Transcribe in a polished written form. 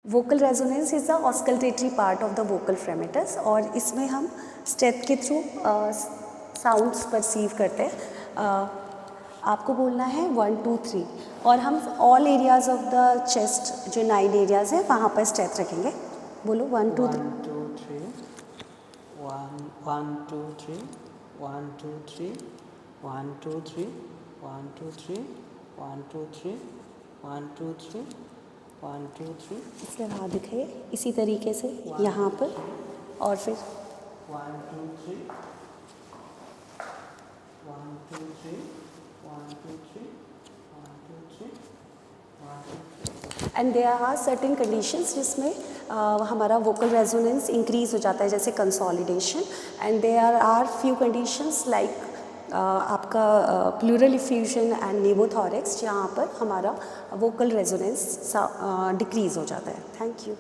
Vocal resonance is the auscultatory part of the vocal fremitus और इसमें हम step के थ्रू साउंड्स परसीव करते हैं। आपको बोलना है 1 2 3 और हम all areas of the chest जो 9 एरियाज हैं वहाँ पर स्टेप रखेंगे। बोलो 1 2 3 1 2 3 1 2 3 1 2 3 1 2 3 1 2 3 1 2 3 1 2 3 1 2 3। इसके बाद दिखाइए इसी तरीके से यहाँ पर और फिर 1 2 3 1 2 3 1 2 3 1 2 3 1 2 3। And there are certain conditions जिसमें हमारा वोकल रेजोनेंस इंक्रीज हो जाता है, जैसे consolidation. And there are few conditions like आपका प्लूरल इफ्यूजन एंड निमोथोरैक्स, जहाँ पर हमारा वोकल रेजोनेंस डिक्रीज हो जाता है। Thank you.